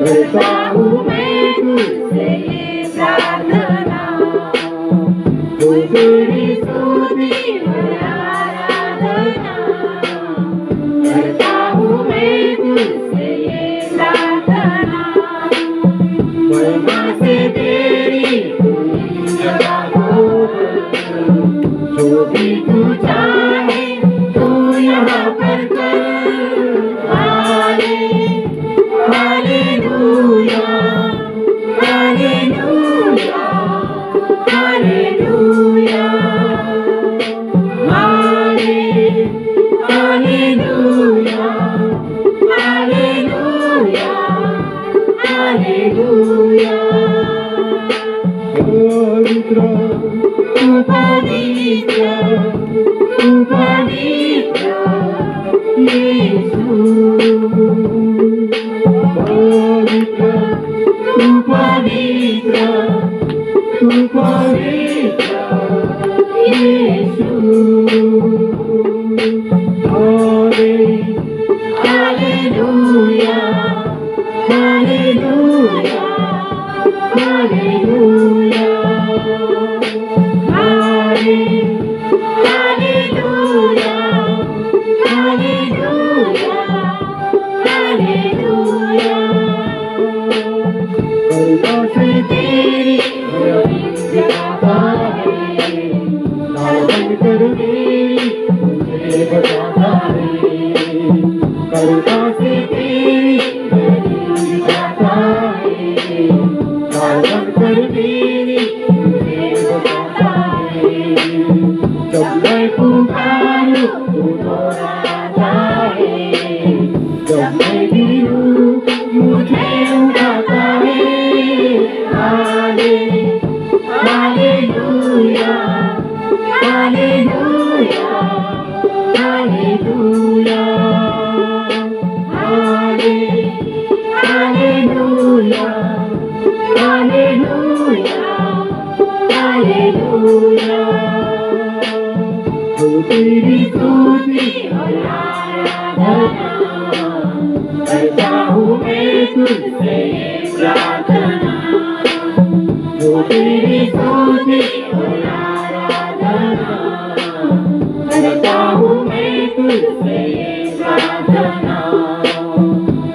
करता हूँ मैं तुझसे ये प्रार्थना, तू तेरी स्तुति और आराधना। करता हूँ मैं तुझसे ये प्रार्थना, महिमा से तेरी जगह हो, जो भी तू चाहे तू यहाँ पर कर। Hallelujah, hallelujah, hallelujah, hallelujah, hallelujah, hallelujah. पवित्र, तू पवित्र, तू पवित्र यीशु। पवित्र, तू पवित्र, तू पवित्र Yeshu. Hallelujah, hallelujah, hallelujah, hallelujah, hallelujah, hallelujah. करुणा से तेरी बताता है, सावन कर मेरी मुझे बताता है। करुणा से तेरी बताता है, सावन कर मेरी मुझे बताता है। जब मैं पुकारूं तू दोहराता है, जब मैं गिरूं मुझे उठाता है। Hallelujah, hallelujah, hallelujah, hallelujah, hallelujah, hallelujah. तू तेरी स्तुति और आराधना, करता हूँ मैं तुझसे ये प्रार्थना, तू तेरी स्तुति और आराधना। करता हूँ मैं तुझसे ये प्रार्थना,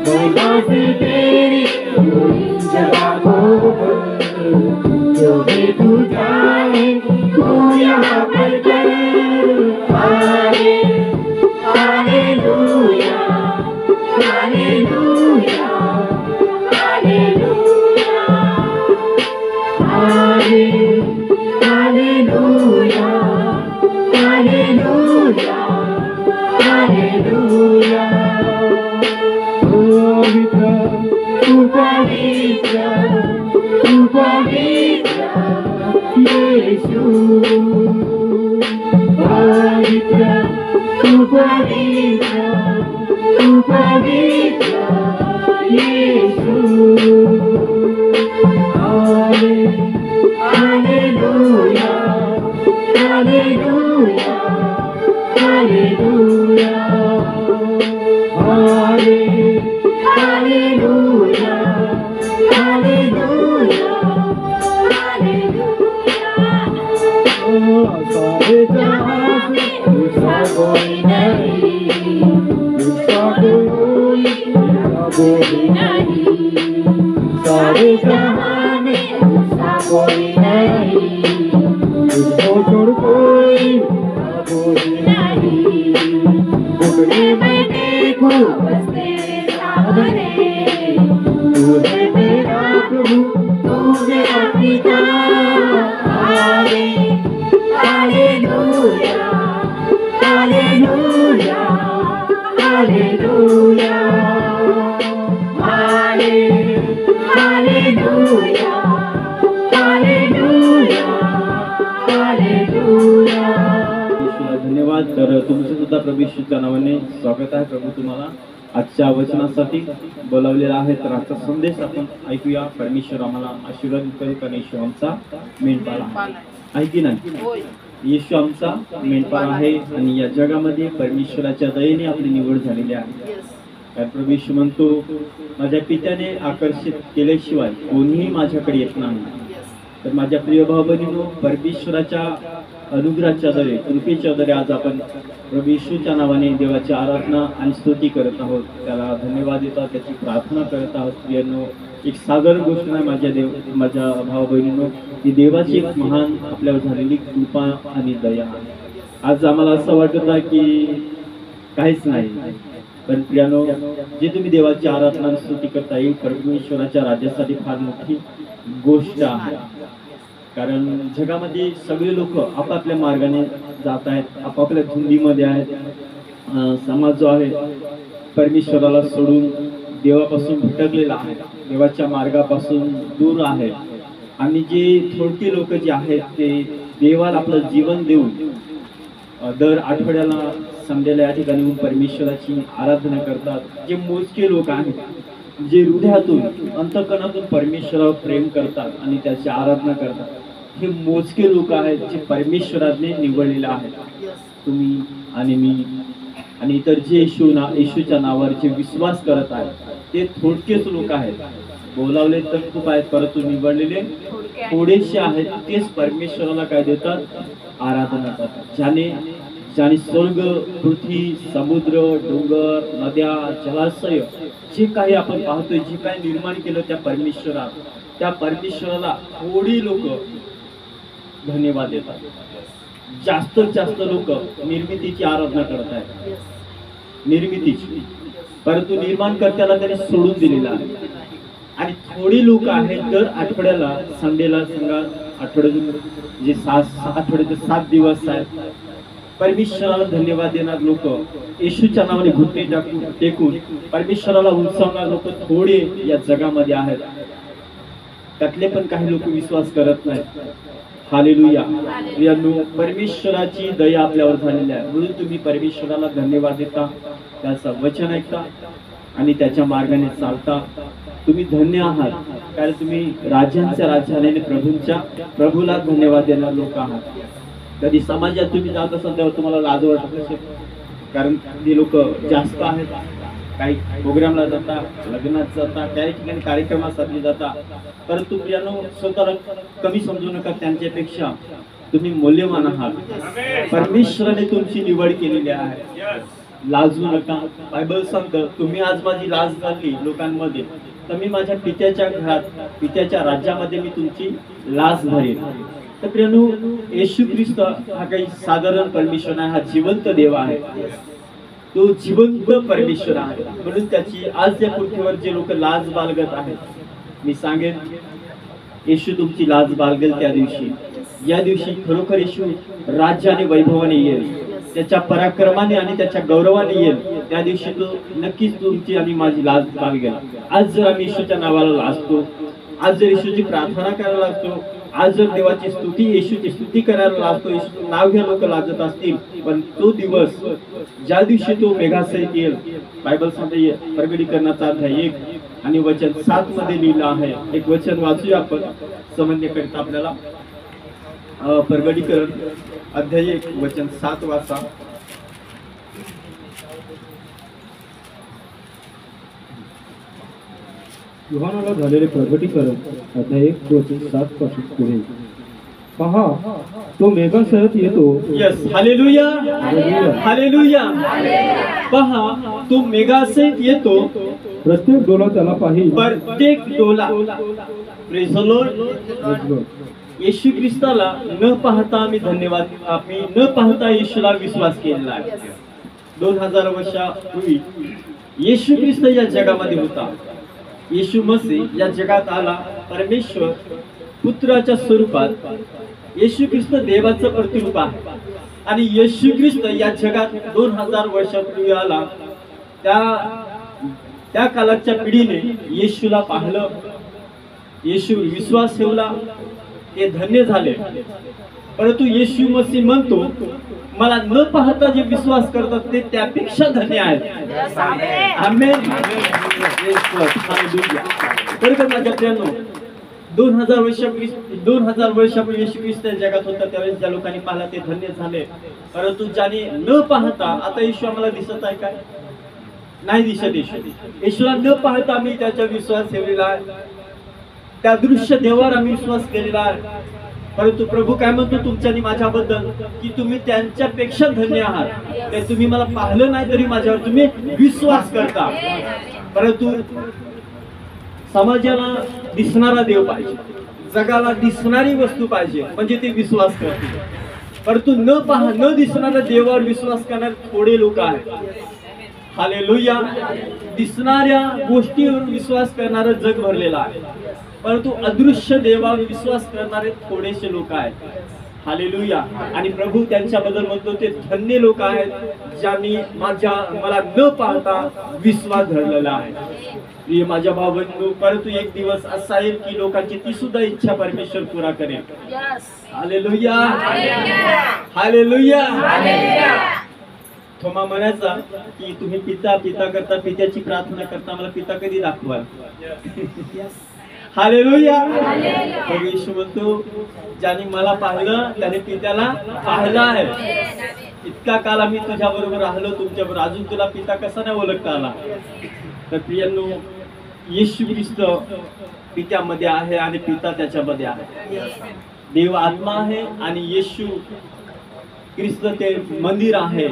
महिमा से तेरी जगह हो, जो भी तू चाहे तू यहाँ पर कर। Hallelujah, hallelujah, hallelujah, hallelujah, hallelujah, hallelujah. पवित्र, तू पवित्र, तू पवित्र यीशु। पवित्र, तू पवित्र, तू पवित्र Yeshu. Hallelujah, hallelujah, hallelujah, hallelujah, hallelujah, hallelujah. सारे जहां में दूसरा कोई नहीं, दूसरा कोई नहीं। सारे जहां में दूसरा कोई नहीं, तुझको छोड़ कोई नहीं। घुटने में देखूं बस तेरे सामने, तू है मेरा प्रभु, तू मेरा पिता। Hallelujah, hallelujah, hallelujah, hallelujah, hallelujah, hallelujah. धन्यवाद। तर तुमचं सुद्धा प्रभू येशूच्या नावाने स्वागत आहे। प्रभू तुम्हाला आजच्या वचनासाठी बोलावलेला आहे। तर आजचा संदेश आपण ऐकूया। परमेश्वर आम्हाला आशीर्वादित करेल, कारण येशू आमचा मेंढपाळ आहे की नाही? येशू आमचा मेंढपाळ आहे आणि या जगामध्ये परमेश्वराच्या दयेने आपली निवड झालेली आहे. कारण प्रभू येशू म्हणतो, माझ्या पित्याने आकर्षित केल्याशिवाय कोणीही माझ्याकडे येत नाही. तर माझ्या प्रिय भाऊ बहिणींनो, परमेश्वराच्या अनुग्रहाच्या दरे, कृपेच्या दरे आज आपण प्रभू येशूच्या नावाने देवाची आराधना आणि स्तुती करत आहोत. त्याला धन्यवाद देतात, त्याची प्रार्थना करत आहोत. प्रियांनो, एक साधारण गोष्ट नाही माझ्या भाऊ बहिणींनो, की देवाची एक महान आपल्यावर झालेली कृपा आणि दया. आज आम्हाला असं वाटत आहे की काहीच नाही, पण प्रियानो, जे तुम्ही देवाची आराधना स्तुती करता येईल परमेश्वराच्या राज्यासाठी फार मोठी गोष्ट आहे. कारण जगामध्ये सगळे लोक आपापल्या मार्गाने जात आहेत, आपापल्या धुंदीमध्ये आहेत. समाज जो आहे परमेश्वराला सोडून देवापासून भटकलेला आहे, देवाच्या मार्गापासून दूर आहे. आणि जे थोडके लोक जे आहेत ते देवाला आपलं जीवन देऊन दर आठवड्याला संडेला या ठिकाणी येऊन परमेश्वराची आराधना करतात. जे मोजके लोक आहेत, जे हृदयातून अंतःकरणातून परमेश्वरावर प्रेम करतात आणि त्याची आराधना करतात, हे मोजके लोक आहेत जे परमेश्वराने निवडलेले आहेत. तुम्ही आणि मी आणि इतर जे येशूच्या नावावर जे विश्वास करत आहेत ते थोडकेच लोक आहेत. बोलावले तर खूप आहेत, परंतु निवडलेले थोडेसे आहेत. तेच परमेश्वराला काय देतात? आराधना करतात. ज्याने स्वर्ग, पृथ्वी, समुद्र, डोंगर, नद्या, जलाशय जे काही आपण पाहतोय, जे काही निर्माण केलं त्या परमेश्वराला थोडी लोक धन्यवाद देतात. जास्तीत जास्त लोक निर्मितीची आराधना करत आहेत, निर्मितीची, परंतु निर्माणकर्त्याला त्याने सोडून दिलेला आहे. आणि थोडी लोक आहेत दर आठवड्याला संडेला सांगा, आठवड्यातून जे आठवड्याचे 7 दिवस आहेत, परमेश्वराला धन्यवाद देणार लोक, येशूच्या नावाने घुटणे टेकून परमेश्वराला उंचावणार लोक थोडे या जगामध्ये आहेत. त्यातले पण काही लोक विश्वास करत नाहीत. हालेलुया. प्रियांनो, परमेश्वराची दया आपल्यावर झालेली आहे, म्हणून तुम्ही परमेश्वराला धन्यवाद देता, त्याचं वचन ऐकता आणि त्याच्या मार्गाने चालता. तुम्ही धन्य आहात, कारण तुम्ही राजांच्या राजाने प्रभूला धन्यवाद देणार लोक आहात. कधी समाजात तुम्ही जात असाल तेव्हा तुम्हाला लाज वाटत असेल, कारण ते लोक जास्त आहेत. काही प्रोग्रामला जाता, लग्नात जाता, काही ठिकाणी कार्यक्रमासाठी जाता, परंतु प्रियांनो, स्वतःला कमी समजू नका. त्यांच्यापेक्षा तुम्ही मौल्यवान आहात. परमेश्वराने तुमची निवड केलेली आहे. लाजू नका. बायबल सांगतं, तुम्ही आज माझी लाज झाली लोकांमध्ये, तर मी माझ्या पित्याच्या घरात, पित्याच्या राज्यामध्ये मी तुमची लाज धरेन. तर प्रियांनो, येशू ख्रिस्त हा काही साधारण परमेश्वर नाही, हा जिवंत देव आहे. तो जिवंत परमेश्वर आहे. म्हणून त्याची आज या पृथ्वीवर जे लोक लाज बाळगत आहेत, मी सांगेन, येशू तुमची लाज बाळगेल त्या दिवशी. या दिवशी खरोखर येशू राज्याने वैभवाने येईल, त्याच्या पराक्रमाने आणि त्याच्या गौरवाने येईल. त्या दिवशी तो नक्कीच तुमची आणि माझी लाज बाळगेल. आज जर आम्ही येशूच्या नावाला लाजतो, आज जर येशूची प्रार्थना करायला लागतो, आज जर देवाची स्तुती, येशूची स्तुती करायला लागतो, येशूचं नाव घ्या लोक लाजत असतील, पण तो दिवस ज्या दिवशी तो मेघासहित येईल, बायबल सांगते प्रगटीकरणाचा अध्याय 1 आणि वचन 7 मध्ये लिहिलं आहे. एक वचन वाचूया आपण समजणे करता आपल्याला. प्रगटीकरण अध्याय 1 वचन 7 वाचा. योहानाला झालेले प्रगटीकरण अध्याय 1 वचन 7 पासून पुढे. पहा, तो मेघासहित येतो. Yes, hallelujah, hallelujah. पहा, तो मेघासहित येतो, प्रत्येक डोला त्याला पाहिल. प्रत्येक डोला. Praise the Lord. येशू ख्रिस्ताला न पाहता आम्ही न पाहता येशूला विश्वास केलेला आहे. 2000 वर्षापूर्वी येशू ख्रिस्त या जगामध्ये होता. येशू मसीह या जगात आला, परमेश्वर पुत्राच्या स्वरूपात. येशू ख्रिस्त देवाचं प्रतिरूप आहे आणि येशू ख्रिस्त या जगात 2000 वर्षापूर्वी आला. त्या कालाच्या पिढीने येशूला पाहिलं, येशू विश्वास ठेवला, ते धन्य झाले. परंतु येशू मसीह म्हणतो, मला न पाहता जे विश्वास करतात ते त्यापेक्षा धन्य आहेत. आमेन. बरोबर माझ्या प्रियांनो, 2000 वर्षापूर्वी येशू ख्रिस्त या जगात होता त्यावेळेस ज्या लोकांनी पाहिला ते धन्य झाले. परंतु ज्याने न पाहता, आता येशू आम्हाला दिसत आहे काय? नाही दिसत. येशूला न पाहता आम्ही त्याचा विश्वास ठेवलेला आहे, त्या दृश्य देवावर आम्ही विश्वास केलेला आहे. परंतु प्रभू काय म्हणतो तुमच्या आणि माझ्याबद्दल, की तुम्ही त्यांच्यापेक्षा धन्य आहात. ते तुम्ही मला पाहिलं नाही तरी माझ्यावर तुम्ही विश्वास करता. परंतु समाजाला दिसणारा देव पाहिजे, जगाला दिसणारी वस्तू पाहिजे, म्हणजे ते विश्वास करतील. परंतु न दिसणाऱ्या देवावर विश्वास करणारे थोडे लोक आहेत. हालेलुया. दिसणाऱ्या गोष्टीवर विश्वास करणारं जग भरलेलं आहे, परंतु अदृश्य देवावर विश्वास करणारे थोडेसे लोक आहेत. हालेलुया. आणि प्रभू त्यांच्याबद्दल म्हणतो ते धन्य लोक आहेत ज्यांनी मला न पाहता विश्वास धरलेला आहे. प्रिय माझ्या भावांनो, परंतु एक दिवस असा येईल की लोकांची ती सुद्धा इच्छा परमेश्वर पुरा करेल. हालेलुया. हालेलुया. थोमा म्हणायचा की तुम्ही पिता करता, पित्याची प्रार्थना करता, मला पिता कधी दाखवाल? हालेलुया. प्रभू येशू म्हणतो ज्याने मला पाहिलं त्याने पित्याला पाहिलं आहे. इतका काल आम्ही तुझ्या बरोबर राहिलो, तुमच्या बरोबर, अजून तुला पिता कसा नाही ओळखता आला? तर प्रियांनो, येशू ख्रिस्त पित्यामध्ये आहे आणि पिता त्याच्यामध्ये आहे. देव आत्मा आहे आणि येशू ख्रिस्त ते मंदिर आहे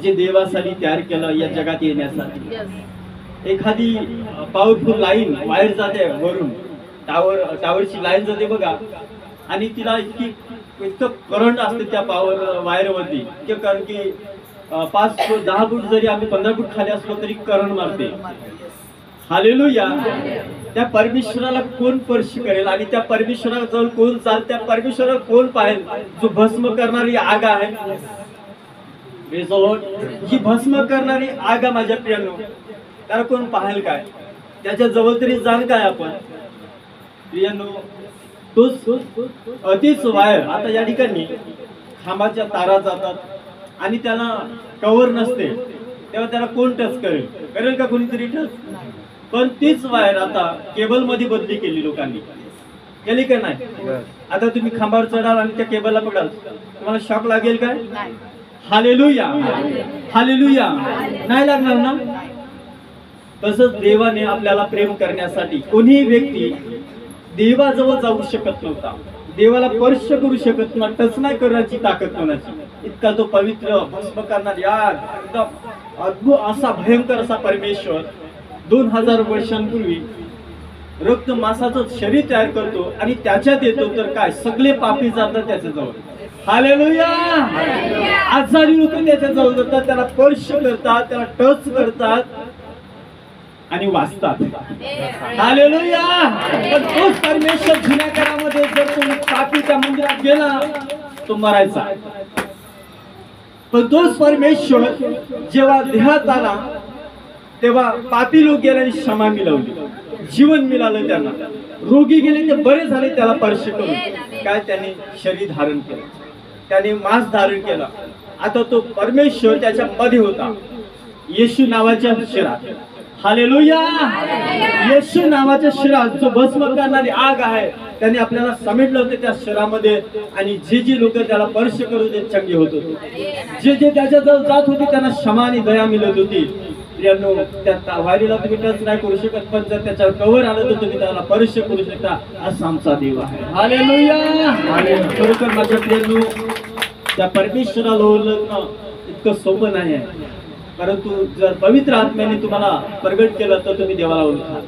जे देवासाठी तयार केलं या जगात येण्यासाठी. एखादी पॉवरफुल लाईन वायर जाते वरून, टावरची लाईन जाते बघा, आणि तिला इतकं करंट असते त्या पॉवर वायर वरती, कारण की 5 फूट 10 फूट जरी आम्ही 15 फूट खाली असलो तरी करंट मारते. हालेलुया. त्या परमेश्वराला कोण स्पर्श करेल आणि त्या परमेश्वराजवळ कोण चाल, त्या परमेश्वराला कोण पाहेल? जो भस्म करणारी आग आहे. ही भस्म करणारी आग आहे माझ्या प्रियांनो, त्याला कोण पाहेल काय? त्याच्या जवळ तरी जाण काय आपण? प्रियांनो, तोच अतिच वायर. आता या ठिकाणी खांबाच्या तारा जातात आणि त्याला कव्हर नसते, तेव्हा त्याला कोण टच करेल का? कोणीतरी टच. पण तीच वायर आता केबल मध्ये बदली केली लोकांनी, केली का नाही? आता तुम्ही खांबावर चढाल आणि त्या केबलला पकडाल, तुम्हाला शॉक लागेल काय? हालेलुया. हालेलुया. नाही लागणार ना? तसंच देवाने आपल्याला प्रेम करण्यासाठी कोणीही व्यक्ती देवाजवळ जाऊ शकत नव्हता, देवाला स्पर्श करू शकत नव्हता, टच नाही करण्याची ताकद कोणाची. इतका तो पवित्र भस्म करणारा यार, एकदम अद्भुत असा भयंकर असा परमेश्वर 2000 वर्षांपूर्वी रक्त मांसाचं शरीर तयार करतो आणि त्याच्यात येतो, तर काय सगळे पापी जातात त्याच्याजवळ. हालेलुया. आजारी लोक त्याच्याजवळ जातात, त्याला स्पर्श करतात, त्याला टच करतात आणि वाचतात. हालेलुया. पण तोच परमेश्वर जुन्या काळामध्ये जर तुम्ही पापीच्या मंदिरात गेला तो मरायचा, पण तोच परमेश्वर जेव्हा देहात आला तेव्हा पापी लोक गेल्याने क्षमा मिळवली, जीवन मिळालं त्यांना. रोगी गेले ते बरे झाले त्याला स्पर्श करून. काय? त्याने शरीर धारण केलं, त्याने मांस धारण केलं. आता तो परमेश्वर त्याच्या मध्ये होता, येशू नावाच्या शिरात. हालेलुया. येशू नावाच्या शिरात जो भस्म करणारी आग आहे त्याने आपल्याला समेटलं होतं त्या शहरामध्ये, आणि जे लोक त्याला स्पर्श करत होते चंगे होत होते, जे त्याच्याजवळ जात होते त्यांना क्षमा आणि दया मिळत होती. त्या वारीला तुम्ही टच नाही करू शकत, पण जर त्याच्यावर कव्हर आलं तर तुम्ही त्याला स्पर्श करू शकता. असा आमचा देव आहे. हालेलुया. खरोखर माझ्या प्रियांनो, त्या परमेश्वराला ओळखणं इतकं सोपं नाही आहे, परंतु जर पवित्र आत्म्याने तुम्हाला प्रगट केलं तर तुम्ही देवाला ओळखा.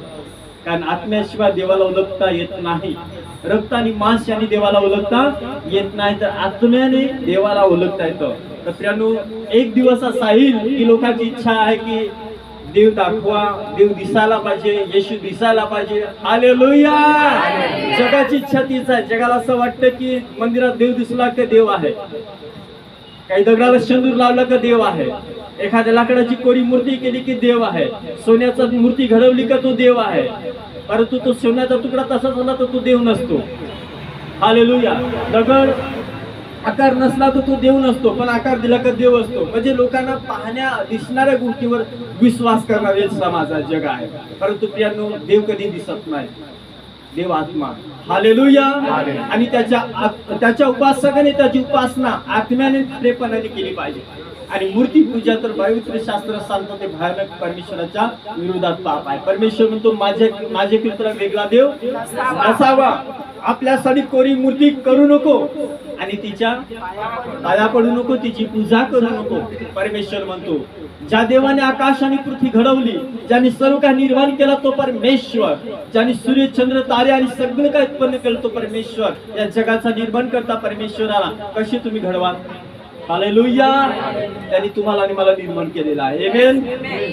कारण आत्म्याशिवाय देवाला ओळखता येत नाही. रक्त आणि मांस यांनी देवाला ओळखता येत नाही, तर आत्म्याने देवाला ओळखता येतं. तर प्रियांनो, एक दिवस असा येईल की लोकांची इच्छा आहे की देव दाखवा, देव दिसायला पाहिजे, येशू दिसायला पाहिजे. हालेलुया. जगाची इच्छा तीच आहे. जगाला असं वाटतं की मंदिरात देव दिसला का देव आहे, काही दगडाला शेंदूर लावला का देव आहे, एखाद्या लाकडाची कोरी मूर्ती केली की देव आहे, सोन्याचा मूर्ती घडवली का तो देव आहे. परंतु तो सोन्याचा तुकडा तसा झाला तर तो देव नसतो. हालेलुया. दगड आकार नसला तर तो देव नसतो, पण आकार दिला का देव असतो. म्हणजे लोकांना पाहण्या दिसणाऱ्या गोष्टीवर विश्वास करणारे समाज जग आहे. परंतु प्रियांनो, देव कधी दिसत नाही. देव आत्मा. हालेलुया. आणि त्याच्या उपासकाने त्याची उपासना आत्म्याने खरेपणाने केली पाहिजे. आणि मूर्ती पूजा तर पवित्र शास्त्र सांगतं ते भयानक परमेश्वराच्या विरोधात पाप आहे. परमेश्वर म्हणतो माझे कृत्रा वेगळा देव नसावा. आपल्यासाठी कोरी मूर्ती करू नको आणि तिच्या पाया पडू नको, तिची पूजा करू नको. परमेश्वर म्हणतो ज्या देवाने आकाश आणि पृथ्वी घडवली, ज्याने सर्व काही निर्माण केला तो परमेश्वर, ज्याने सूर्य चंद्र तारे आणि सगळं काही उत्पन्न केलं तो परमेश्वर, या जगाचा निर्माण करता परमेश्वराला कशी तुम्ही घडवाल. हालेलुया. त्यांनी तुम्हाला आणि मला निर्माण केलेला आहे. आमेन.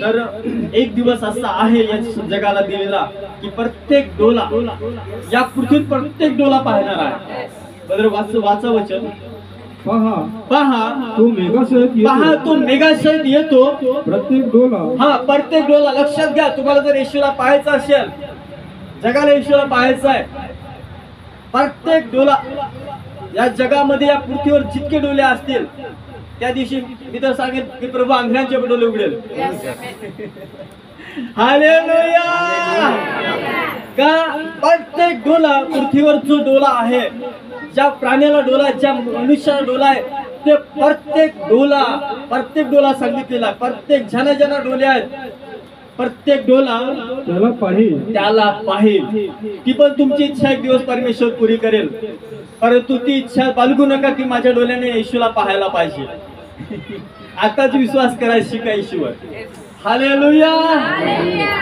तर एक दिवस असा आहे या जगाला दिलेला की प्रत्येक डोला या पृथ्वीत प्रत्येक डोला पाहणार आहे. बरं वाचा वचन. पहा तो मेघासहित येतो. पहा तो मेघासहित येतो. प्रत्येक डोला प्रत्येक डोला. लक्षात घ्या, तुम्हाला जर येशूला पाहायचं असेल, जगाला येशूला पाहायचं आहे, प्रत्येक डोला या जगामध्ये या पृथ्वीवर जितके डोले असतील त्या दिवशी मी तर सांगेन की प्रभू आंधळ्यांचे डोले उघडेल. हालेलुया. का प्रत्येक डोला पृथ्वीवर जो डोला आहे, ज्या प्राण्याला डोला, ज्या मनुष्याला डोला आहे, ते प्रत्येक डोला सांगितलेला, प्रत्येक ज्यांना डोले आहेत प्रत्येक डोला त्याला पाहिल. ती पण तुमची इच्छा एक दिवस परमेश्वर पुरी करेल, परंतु ती इच्छा बाळगू नका की माझ्या डोळ्याने येशूला पाहायला पाहिजे. आताच विश्वास करायला शिका येशूवर. हालेलुया.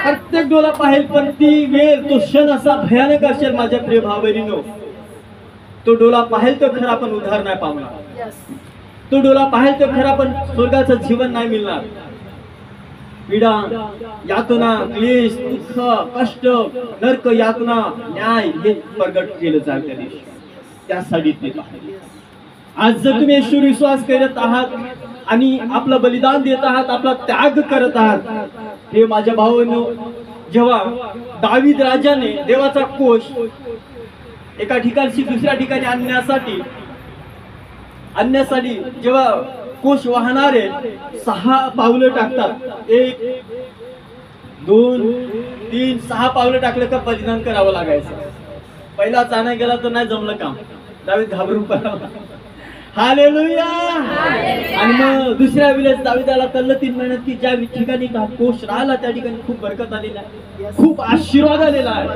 प्रत्येक डोला पाहिल, पण ती वेळ, तो क्षण असा भयानक असेल माझ्या प्रिय भाव बहिणींनो. तो डोला पाहिल तर खरा पण उद्धार नाही पावणार. तो डोला पाहिल तर खरा पण स्वर्गाचं जीवन नाही मिळणार. पीडा, यातना, क्लेश, दुःख, कष्ट, नरक, यातना, न्याय हे प्रगट केलं जाईल त्या दिवशी. त्यासाठी ते आज जर तुम्ही येशूवर विश्वास करत आहात आणि आपलं बलिदान देत आहात, आपला त्याग करत आहात, हे माझ्या भावांनो, जेव्हा दावीद राजाने देवाचा कोश एका ठिकाणी दुसऱ्या ठिकाणी आणण्यासाठी जेव्हा कोश वाहणारे 6 पावलं टाकतात, 1 2 3 6 पावलं टाकलं का बलिदान करावं लागायचं. पहिला चाना गेला तर नाही जमलं काम, दावीद घाबरून पडला. हालेलुया. आणि मग दुसऱ्या वेळेस दावीदाला कळलं 3 महिन्यात की ज्या ठिकाणी कोश राहिला त्या ठिकाणी खूप बरकत आलेला आहे, खूप आशीर्वाद आलेला आहे.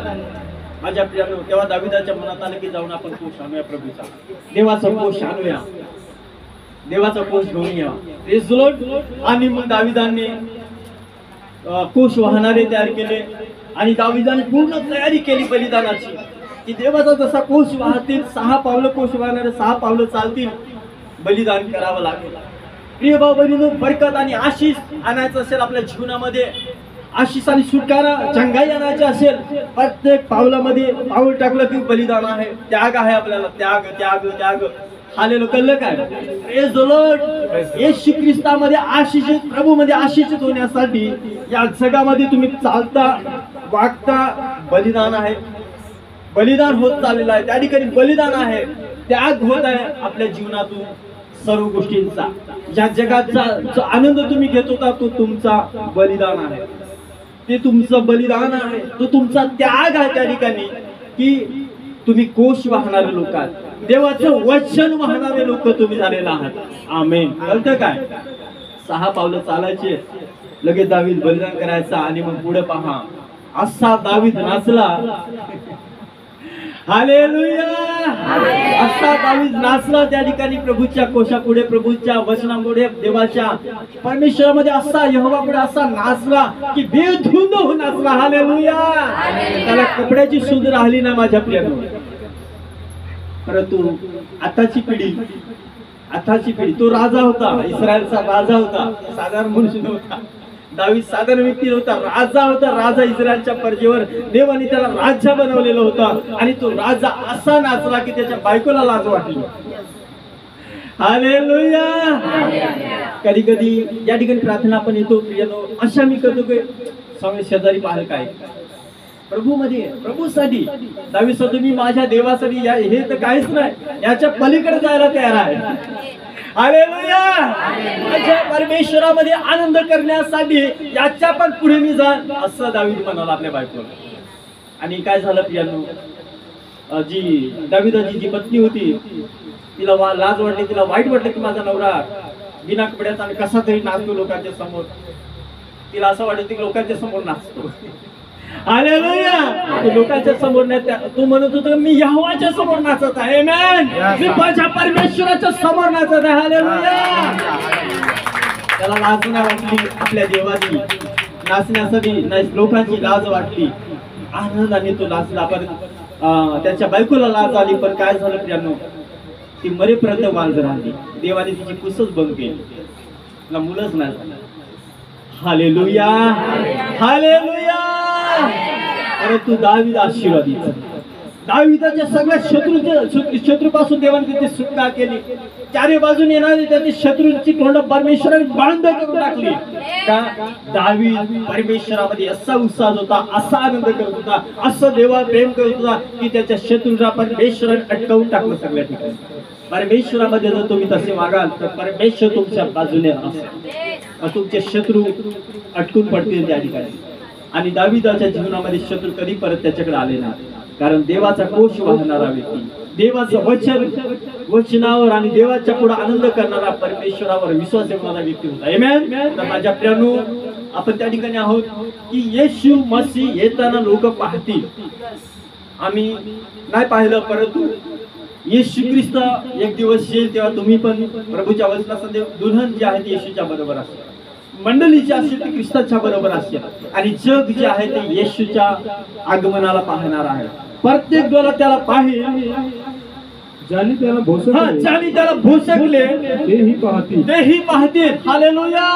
माझ्या प्रियानो, तेव्हा दावीदाच्या मनात आलं की जाऊन आपण कोश आणूया, प्रभूचा देवाचा कोश आणूया, देवाचा कोश घेऊन या. Praise the Lord. आणि मग दावीदाने कोश वाहणारे तयार केले आणि दावीदाने पूर्ण तयारी केली बलिदानाची की देवाचा जसा कोश वाहतील, 6 पावलं कोश वाहणारे 6 पावलं चालतील, बलिदान करावं लागेल. प्रिय भाऊ बहिणींनो, बरकत आणि आशीष आणायचं असेल आपल्या जीवनामध्ये, आशीष आणि सुटकारा, चंगाई आणायची असेल, प्रत्येक पावलामध्ये पाऊल टाकलं की बलिदान आहे, त्याग आहे आपल्याला. त्याग त्याग त्याग. हालेलुया. कळलं काय? Praise the Lord. येशू ख्रिस्तामध्ये आशीषित, प्रभूमध्ये आशीषित होण्यासाठी या जगामध्ये तुम्ही चालता वागता, बलिदान आहे, बलिदान होत चाललेलं आहे. त्या ठिकाणी बलिदान आहे, त्याग होत आहे आपल्या जीवनातून सर्व गोष्टींचा. ज्या जगाचा जो आनंद तुम्ही घेत होता तो तुमचा बलिदान आहे, ते तुमचं बलिदान आहे, तो तुमचा त्याग आहे. त्या ठिकाणी की तुम्ही कोश वाहणारे लोक आहात, देवाचं वचन वाहणारे लोक तुम्ही झालेला आहात. आमेन. कळतं काय? 6 पावलं चालायचे, लगेच दावीद बलिदान करायचा. आणि मग पुढे पहा, असा दावीद नाचला. हालेलुया. असा दावीद नाचला त्या ठिकाणी प्रभूच्या कोशापुढे, प्रभूच्या वचनापुढे, देवाच्या परमेश्वरामध्ये असा, यहोवापुढे असा नाचला की बेधुंद होऊन नाचला. हालेलुया. त्याला कपड्याची सुध राहिली ना माझ्या प्रियानो. परंतु आताची पिढी, तो राजा होता, इस्रायलचा राजा होता, साधारण मनुष्य नव्हता. दावीद साधारण व्यक्ती नव्हता, राजा होता. राजा इस्रायलच्या प्रजेवर देवाने त्याला राज्य बनवलेलं होतं. आणि तो राजा असा नाचला की त्याच्या बायकोला लाज वाटली. हालेलुया. कधी कधी या ठिकाणी प्रार्थना आपण येतो प्रियनो, अशा मी करतो की स्वामी शेजारी पाहिलं काय प्रभूमध्ये, प्रभूसाठी. दावीद म्हणतो मी माझ्या देवासाठी हे तर काहीच नाही, याच्या पलीकडे जायला तयार आहे. हालेलुया. माझ्या परमेश्वरामध्ये आनंद करण्यासाठी याच्या पण पुढे मी जाईन, असं दावीद म्हणाला आपल्या बायकोला. आणि काय झालं प्रियांनो, जी दाविदाची जी पत्नी होती तिला लाज वाटली, तिला वाईट वाटलं की माझा नवरा बिना कपड्याचा आणि कसा तरी नाचतो लोकांच्या समोर. तिला असं वाटत की लोकांच्या समोर नाचतो. हालेलुया. लोकांच्या समोर नाही, तू म्हणत होता मी यहोवाच्या समोर नाचत आहे. आमेन. मी माझ्या परमेश्वराच्या समोर नाचत आहे. हालेलुया. त्याला लाज नाही वाटली आपल्या देवाची, नाचण्यासाठी लोकांची लाज वाटली, आनंदाने तो नाचला. पण त्याच्या बायकोला लाज आली. पण काय झालं प्रियांनो, ती मरेपर्यंत वांज राहिली. देवाने तिची कुसच बंद केली, तिला मुलंच नाही झालं. हालेलुया. हालेलुया. अरे तू दावीद आशीर्वादित. दाविदाच्या सगळ्या शत्रूपासून देवाने त्याची सुटका केली. चारी बाजूने येणारे त्याची शत्रूंची तोंड परमेश्वराने बंद करून टाकली. का? दावीद परमेश्वरामध्ये असा उत्साह होता, असा आनंद करत होता, असं देवा प्रेम करत होता की त्याच्या शत्रूंना परमेश्वराने अटकावून टाकलं सगळ्या ठिकाणी. परमेश्वरामध्ये जर तुम्ही तसे वागाल तर परमेश्वर तुमच्या बाजूने असेल, तुमचे शत्रू अटकून पडतील त्या ठिकाणी. आणि दाविदाच्या जीवनामध्ये शत्रू कधी परत त्याच्याकडे आले नाही, कारण देवाचा कोश वाहणारा व्यक्ती, देवाचं वचनावर आणि देवाच्या पुढे आनंद करणारा, परमेश्वरावर विश्वास ठेवणारा व्यक्ती होता. आमेन. तर माझ्या प्रियांनो, आपण त्या ठिकाणी आहोत की येशू मसीह येताना लोक पाहतील. आम्ही नाही पाहिलं, परंतु येशू ख्रिस्त एक दिवस येईल तेव्हा तुम्ही पण प्रभूच्या वचनासंदे दुल्हन जे आहे येशूच्या बरोबर असेल, मंडळी जी असेल ती ख्रिस्ताच्या बरोबर असेल, आणि जग जे आहे ते येशूच्या आगमनाला पाहणार आहे. प्रत्येक डोळा त्याला पाहिल. ज्यांनी त्याला भोसकले, ज्यांनी त्याला भोसकले तेही पाहतील. हालेलुया.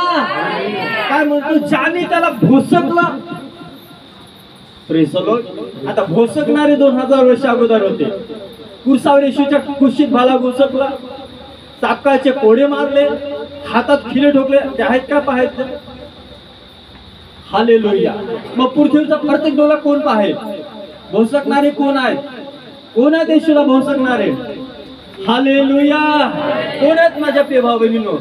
काय म्हणतो? ज्यांनी त्याला भोसकला. Praise the Lord. आता भोसकणारे 2000 वर्ष अगोदर होते. कुसावर येशूच्या कुशीत भाला घुसकला, चाकाचे कोडे मारले, हातात खिले ठोकले, ते आहेत का पाहायचं? हालेलुया. मग पृथ्वीचा प्रत्येक डोळा कोण पाहेल? भोसकणारे कोण आहेत? कोण आहेत येशूला भोसकणारे? हालेलुया. कोण आहेत माझ्या प्रिय भाऊ बहिणींनो?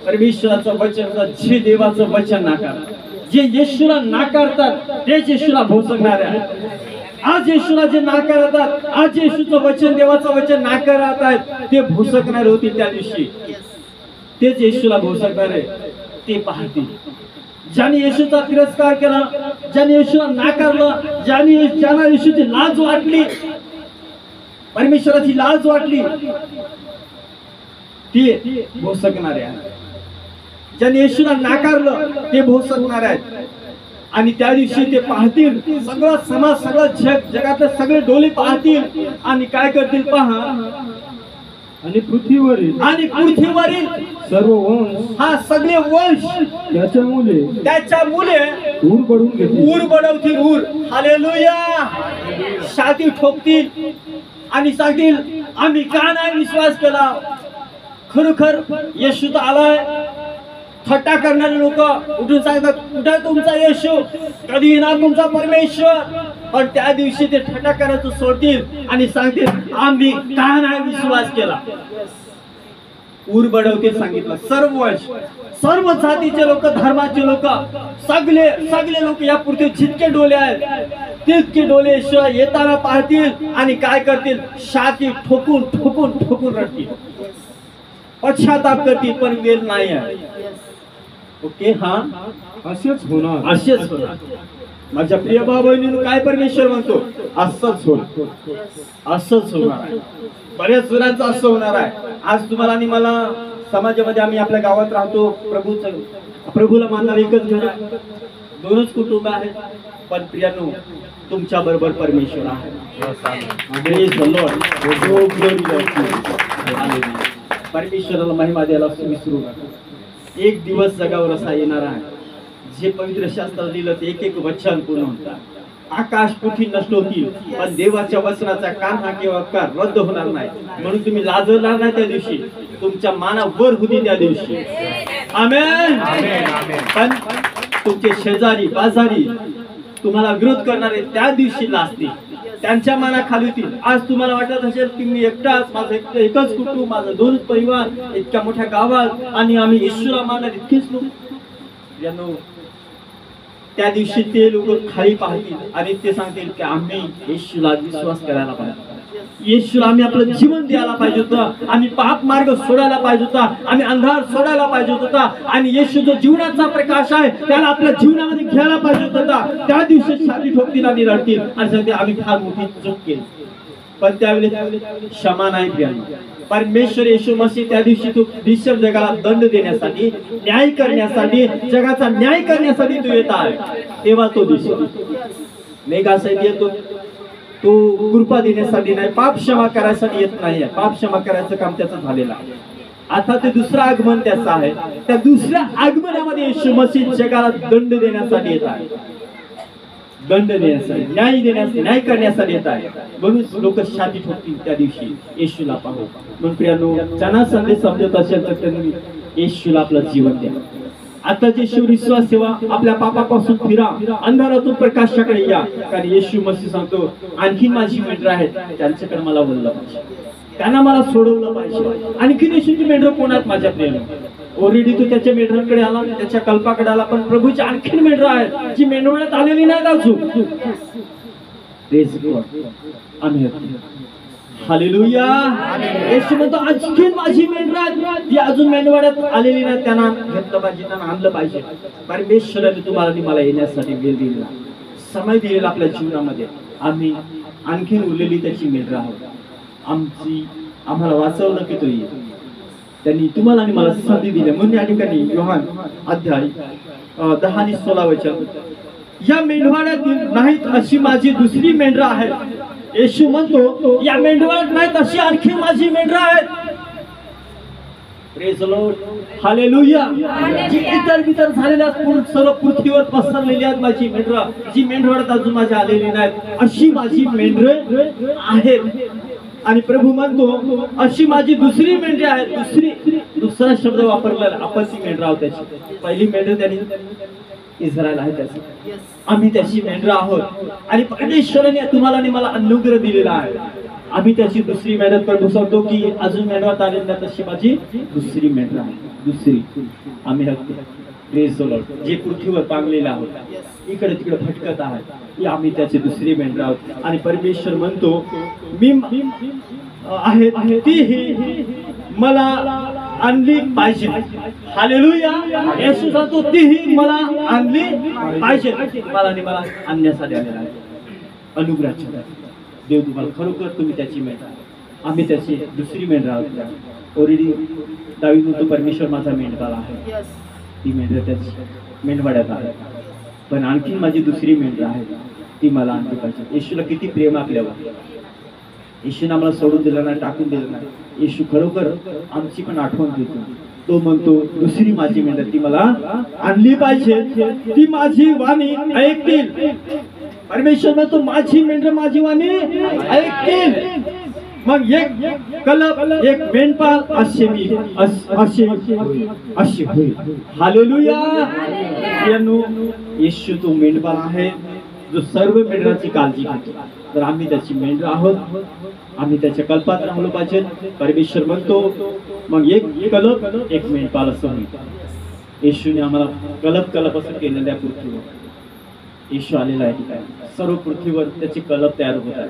परमेश्वराचं वचन, जे देवाचं वचन नाकारतात, जे येशूला नाकारतात तेच येशूला भोसकणारे आहेत. आज येशूला जे नाकारतात, आज येशूचं वचन, देवाचं वचन नाकारत आहेत, ते भोसकणारे होतील त्या दिवशी. तेच येशूला भोसकणारे ते पाहतील. ज्यांनी येशूचा तिरस्कार केला, ज्यांनी येशूला नाकारलं, ज्यांना येशूची लाज वाटली, परमेश्वराची लाज वाटली, ते भोसकणारे आहेत. ज्यांनी येशूला नाकारलं ते भोसकणारे आहेत. आणि त्या दिवशी ते पाहतील, सगळा समाज, सगळं जगातले सगळे डोळे पाहतील आणि काय करतील पहा. आणि पृथ्वीवरील सर्व वंश, हा सगळे वंश त्याच्यामुळे ऊर बडवून घेतील, ऊर बडवतील. ऊर. हालेलुया. छाती ठोकतील आणि सांगतील आम्ही का नाही विश्वास केला. खरोखर येशू तर आलाय. थट्टा करणारे लोक उठून सांगतात कुठे तुमचा येशू, कधी येणार तुमचा परमेश्वर. पण त्या दिवशी ते थट्टा करायचं सोडतील आणि सांगतील आम्ही का नाही विश्वास केला. ऊर बडवतील. सांगितलं सर्व वंश, सर्व जातीचे लोक, धर्माचे लोक, सगळे लोक या पृथ्वीत जितके डोले आहेत तितके डोले येशूला येताना पाहतील आणि काय करतील? छाती ठोकून ठोकून ठोकून रडतील, पश्चाताप करतील. पण वेळ नाही आहे. ओके. हा, असेच होणार, असेच होणार. माझ्या प्रिय भाऊ बहिणींनो, काय परमेश्वर म्हणतो? असंच होणार, असंच होणार आहे. बऱ्याच जणांचं असं होणार आहे. आज तुम्हाला आणि मला समाजामध्ये, आम्ही आपल्या गावात राहतो, प्रभूला मानणारे एकच घर, 2च कुटुंब आहेत. पण प्रियांनो, तुमच्या बरोबर परमेश्वर आहे. परमेश्वराला महिमा द्यायला विसरू नका. एक दिवस जगावर असा येणार आहे जे पवित्र शास्त्रात दिलं ते एक वचन पूर्ण होतात. आकाश पृथ्वी नष्ट होतील पण देवाच्या वचनाचा कान हा किंवा कार रद्द होणार नाही. म्हणून तुम्ही लाजणार नाही त्या दिवशी, तुमच्या माना वर होती त्या दिवशी. आमेन. पण तुमचे शेजारी बाजारी तुम्हाला विरोध करणारे त्या दिवशी लाजतील, त्यांच्या माना खाली होतील. आज तुम्हाला वाटत असेल की मी एकटाच, माझं एकच कुटुंब, माझं 2च परिवार, इतक्या मोठ्या गावात, आणि आम्ही येशूला मानणार इतकेच लोक. त्या दिवशी ते लोक खाली पाहतील आणि ते सांगतील की आम्ही येशूला विश्वास करायला पाहिजे, येशूला आम्ही आपलं जीवन द्यायला पाहिजे होतं, आम्ही पाप मार्ग सोडायला पाहिजे होता, आम्ही अंधार सोडायला पाहिजे होता आणि येशू जो जीवनाचा प्रकाश आहे त्याला आपल्या जीवनामध्ये घ्यायला पाहिजे होता. त्या दिवशी छाती ठोकतील आणि रडतील आणि सांगतील आम्ही फार मोठी चूक केली. पण त्यावेळेस क्षमा नाही प्रियांनो. परमेश्वर येशू मसीह त्या दिवशी तो दिशा जगाला दंड देण्यासाठी, न्याय करण्यासाठी, जगाचा न्याय करण्यासाठी तो येत आहे. तेव्हा तो दिशा मेघासाठी येतो, तो कृपा देण्यासाठी नाही, पाप क्षमा करायसाठी येत नाही. पाप क्षमा करायचं काम त्याचं झालेलं आहे. आता ते दुसरं आगमन त्याचं आहे. त्या दुसऱ्या आगमनामध्ये येशू मसीह जगाला दंड देण्यासाठी येत आहे, दंड देण्यासाठी, न्याय करण्यासाठी येत आहे. म्हणून लोक छाती ठोकतील त्या दिवशी येशूला पाहू. म्हणून प्रियांनो, ज्यांना संदेश समजत असेल तर त्यांनी येशूला आपलं जीवन द्या. आता जे येशू विश्वास ठेवा, आपल्या पापापासून फिरा, अंधारातून प्रकाशाकडे या. कारण येशू मसीह सांगतो आणखी माझी मेंढरं आहेत, त्यांच्याकडे मला बोललं पाहिजे, त्यांना मला सोडवलं पाहिजे. आणखी येशूची मेंढरं कोणात माझ्या प्रेम ऑलरेडी तो त्याच्या मेंढरांकडे आला, त्याच्या कल्पाकडे आला, पण प्रभूची आणखीन मेंढरं आहेत जी मेंढवण्यात आलेली नाहीत अजून. Praise God. आम्ही हालेलुया. येशू म्हणतो आणखीन माझी मेंढरं आहेत जी अजून मेंढवाड्यात आलेली नाही, त्यांना घेतलं पाहिजे, त्यांना आणलं पाहिजे. परमेश्वराने तुम्हाला आणि मला येण्यासाठी वेळ दिलेला, समय दिलेला आपल्या जीवनामध्ये. आम्ही आणखीन उरलेली त्याची मेंढरं आहोत. आम्हाला वाचवलं की तो येईल, त्यांनी तुम्हाला आणि मला संधी दिली. म्हणून या ठिकाणी योहान अध्याय 10 आणि 16 वचन, या मेंढवाड्यातील नाहीत अशी माझी दुसरी मेंढरं आहेत. येशू म्हणतो या मेंढवाड्यात नाहीत अशी आणखी माझी मेंढरं आहेत. Praise the Lord. हालेलुया. जी इतर झालेल्या सर्व पृथ्वीवर पसरलेली आहेत माझी मेंढरं, जी मेंढवाड्यात अजून माझ्या आलेली नाहीत, अशी माझी मेंढरं आहेत. आणि प्रभू म्हणतो अशी माझी दुसरी मेंढरे आहेत. दुसरा शब्द वापरला, आपण ती मेंढरं आहोत त्याची. पहिली मेंढर त्यांनी इस्रायल आहे त्याची, आम्ही त्याची मेंढरं आहोत. आणि परमेश्वराने तुम्हाला आणि मला अनुग्रह दिलेला आहे. आम्ही त्याची दुसरी मेंढर. प्रभू सांगतो की अजून मेंढरात आलेली नाही, तशी माझी दुसरी मेंढर आहे. दुसरी आम्ही प्रेज द लॉर्ड. जे पृथ्वीवर पांगलेले आहोत, इकडे तिकडे भटकत आहेत, आम्ही त्याची दुसरी मेंढर आहोत. आणि परमेश्वर म्हणतो मी आहे ती मला आणली पाहिजे. हालेलुया. येशू सांगतो तीही मला आणली पाहिजे. मला आणि मला आणण्यासाठी आलेला आहे. अनुग्रहाचा देव तुम्हाला खरोखर तुम्ही त्याची मेंढर, आम्ही त्याची दुसरी मेंढर आहोत. ऑलरेडी दावीद म्हणतो परमेश्वर माझा मेंढपाळ आहे. ती मेंढर त्याची मेंढवाड्यात आहे, पण आणखी माझी दुसरी मेंढर आहे, ती मला आणली पाहिजे. येशूला किती प्रेम आपल्यावर. येशूने आम्हाला सोडून दिलं नाही, टाकून दिलं नाही. येशू खरोखर आमची पण आठवण देतो. तो म्हणतो दुसरी माझी मेंढर ती मला आणली पाहिजे, ती माझी वाणी ऐकतील. परमेश्वर म्हणतो माझी मेंढर माझी वाणी ऐकतील. मग एक कलप, एक मेंढपाळ असे होईल. हालेलुया. येशू तो मेंढपाळ आहे जो सर्व मेंढराची काळजी घेतो. तर आम्ही त्याची मेंढर आहोत, आम्ही त्याच्या कल्पात राहिलो पाहिजे. परमेश्वर म्हणतो मग एक कलप एक मेंढपाळ असं होईल. येशूने आम्हाला कलप असं केलेल्या पृथ्वीवर येशू आलेला आहे. सर्व पृथ्वीवर त्याची कलप तयार होत आहे.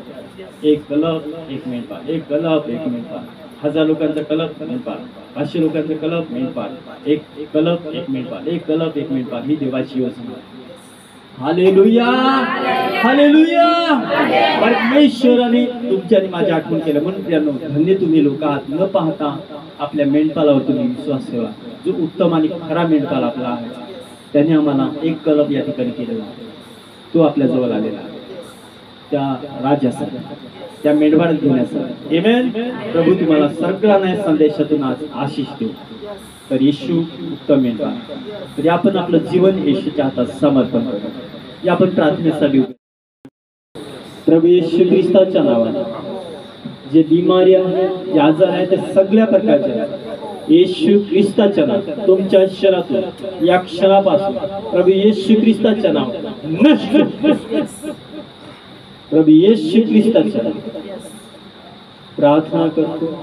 एक कलप एक मेंढपाळ, एक कलप एक मेंढपाळ. 1000 लोकांचा कलप मेंढपाळ, 500 लोकांचा कलप मेंढपाळ, एक कलप एक मेंढपाळ, एक कलप एक मेंढपाळ. ही देवाची योजना. हालेलुया. हालेलुया. परमेश्वराने तुमच्या आणि माझी आठवण केलं. म्हणून प्रियांनो, धन्य तुम्ही लोक आहात. न पाहता आपल्या मेंढपाळावर तुम्ही विश्वास ठेवा, जो उत्तम आणि खरा मेंढपाळ आपला आहे. त्याने आम्हाला एक कलप या ठिकाणी केलेला आहे. तो आपल्या जवळ आलेला आहे, त्या राजासाठी, त्या मेंढवाड्यात घेण्यासाठी. आमेन. प्रभू तुम्हाला सगळ्यांना संदेशातून आज आशीष देऊ. तर येशू उत्तम मेंढपाळ. तरी आपण आपलं जीवन येशूच्या हातात समर्पण करू. या आपण प्रार्थनेसाठी प्रभू येशू ख्रिस्ताच्या नावाने जे बिमारी आहेत, जे आजार आहेत, ते सगळ्या प्रकारच्या येशू ख्रिस्ताच्या नावात तुमच्या शरीरातून या क्षणापासून प्रभू येशू ख्रिस्ताच्या नावात नष्ट. प्रभू येशू ख्रिस्ताच्या नावात प्रार्थना करतो.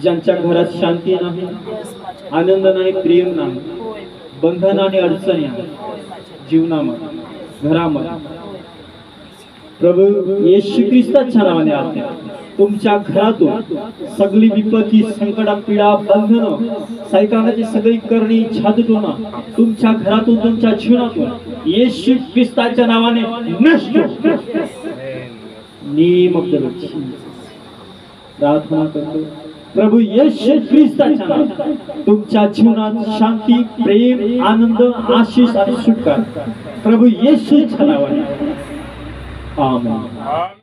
ज्यांच्या घरात शांती नाही, आनंद नाही, प्रेम नाही, बंधन आणि अडचणी आहेत, जीवनामध्ये घरामध्ये प्रभू येशू ख्रिस्ताच्या नावाने आज्ञा तुमच्या घरातून सगळी विपत्ती संकट पीडा बंधन सैतानाची सगळी करणी छादटोना तुमच्या घरातून तुमच्या जीवनातून येशू ख्रिस्ताच्या नावाने नष्ट नेम ऑफ द लॉर्ड प्रार्थना करतो प्रभू येशू ख्रिस्ताच्या नावाने तुमच्या जीवनात शांती प्रेम आनंद आशीष आणि सुख प्रभू येशूच्या नावाने आमेन.